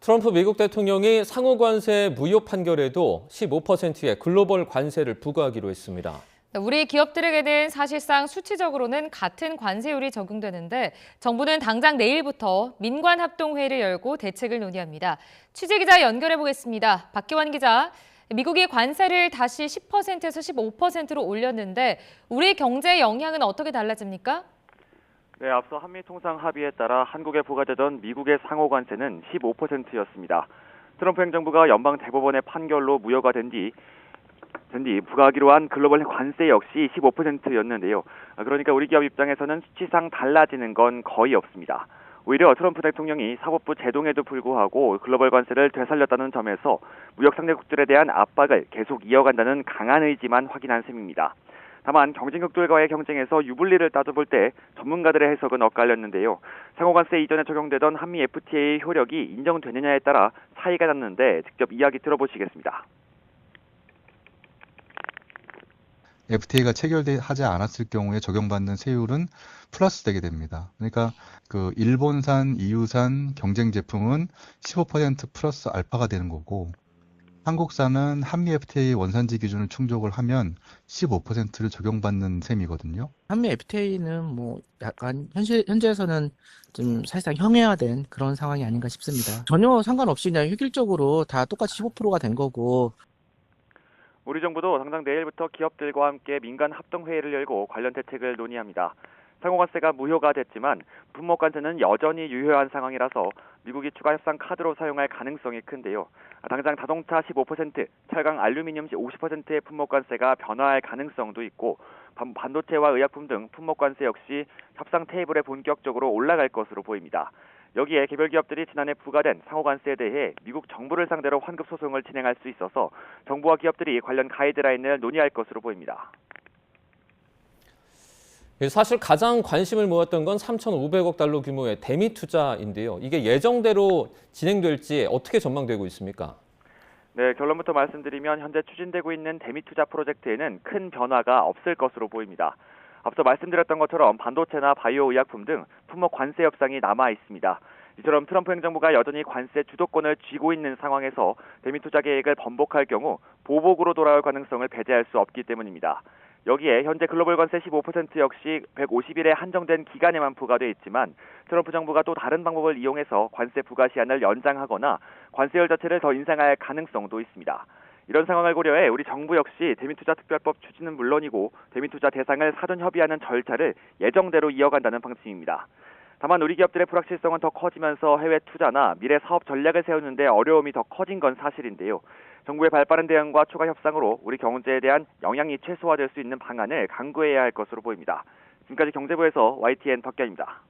트럼프 미국 대통령이 상호 관세 무효 판결에도 15%의 글로벌 관세를 부과하기로 했습니다. 우리 기업들에게는 사실상 수치적으로는 같은 관세율이 적용되는데 정부는 당장 내일부터 민관합동회의를 열고 대책을 논의합니다. 취재기자 연결해 보겠습니다. 박기환 기자, 미국이 관세를 다시 10%에서 15%로 올렸는데 우리 경제의 영향은 어떻게 달라집니까? 네, 앞서 한미통상 합의에 따라 한국에 부과되던 미국의 상호 관세는 15%였습니다. 트럼프 행정부가 연방 대법원의 판결로 무효가 된 뒤 부과하기로 한 글로벌 관세 역시 15%였는데요. 그러니까 우리 기업 입장에서는 수치상 달라지는 건 거의 없습니다. 오히려 트럼프 대통령이 사법부 제동에도 불구하고 글로벌 관세를 되살렸다는 점에서 무역 상대국들에 대한 압박을 계속 이어간다는 강한 의지만 확인한 셈입니다. 다만 경쟁국들과의 경쟁에서 유불리를 따져볼 때 전문가들의 해석은 엇갈렸는데요. 상호관세 이전에 적용되던 한미 FTA의 효력이 인정되느냐에 따라 차이가 났는데 직접 이야기 들어보시겠습니다. FTA가 체결하지 않았을 경우에 적용받는 세율은 플러스 되게 됩니다. 그러니까 일본산, EU산 경쟁 제품은 15% 플러스 알파가 되는 거고 한국산은 한미 FTA 원산지 기준을 충족을 하면 15%를 적용받는 셈이거든요. 한미 FTA는 뭐 약간 현재에서는 좀 사실상 형해화된 그런 상황이 아닌가 싶습니다. 전혀 상관없이 그냥 획일적으로 다 똑같이 15%가 된 거고. 우리 정부도 당장 내일부터 기업들과 함께 민간 합동회의를 열고 관련 대책을 논의합니다. 상호관세가 무효가 됐지만 품목관세는 여전히 유효한 상황이라서 미국이 추가 협상 카드로 사용할 가능성이 큰데요. 당장 자동차 15%, 철강 알루미늄 50%의 품목관세가 변화할 가능성도 있고 반도체와 의약품 등 품목관세 역시 협상 테이블에 본격적으로 올라갈 것으로 보입니다. 여기에 개별 기업들이 지난해 부과된 상호관세에 대해 미국 정부를 상대로 환급 소송을 진행할 수 있어서 정부와 기업들이 관련 가이드라인을 논의할 것으로 보입니다. 사실 가장 관심을 모았던 건 3,500억 달러 규모의 대미 투자인데요. 이게 예정대로 진행될지 어떻게 전망되고 있습니까? 네, 결론부터 말씀드리면 현재 추진되고 있는 대미 투자 프로젝트에는 큰 변화가 없을 것으로 보입니다. 앞서 말씀드렸던 것처럼 반도체나 바이오 의약품 등 품목 관세 협상이 남아 있습니다. 이처럼 트럼프 행정부가 여전히 관세 주도권을 쥐고 있는 상황에서 대미 투자 계획을 번복할 경우 보복으로 돌아올 가능성을 배제할 수 없기 때문입니다. 여기에 현재 글로벌 관세 15% 역시 150일에 한정된 기간에만 부과돼 있지만 트럼프 정부가 또 다른 방법을 이용해서 관세 부과 시한을 연장하거나 관세율 자체를 더 인상할 가능성도 있습니다. 이런 상황을 고려해 우리 정부 역시 대미투자특별법 추진은 물론이고 대미투자 대상을 사전 협의하는 절차를 예정대로 이어간다는 방침입니다. 다만 우리 기업들의 불확실성은 더 커지면서 해외 투자나 미래 사업 전략을 세우는 데 어려움이 더 커진 건 사실인데요. 정부의 발빠른 대응과 추가 협상으로 우리 경제에 대한 영향이 최소화될 수 있는 방안을 강구해야 할 것으로 보입니다. 지금까지 경제부에서 YTN 박기환입니다.